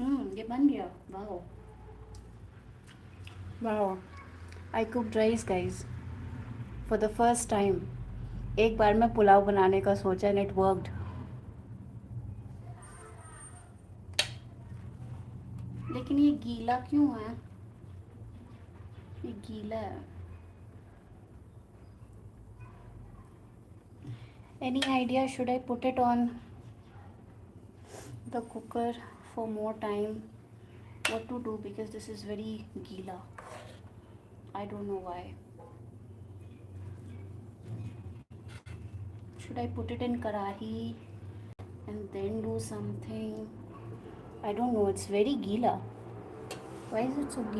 ये बन गया. Wow. Wow. I cooked rice, guys, for the first time. एक बार मैं पुलाव बनाने का सोचा and it worked. लेकिन ये गीला क्यों है? ये गीला है. Any idea, should I put it on the cooker for more time? What to do, because this is very gila. I don't know why. Should I put it in karahi and then do something? I don't know. It's very gila. Why is it so gila?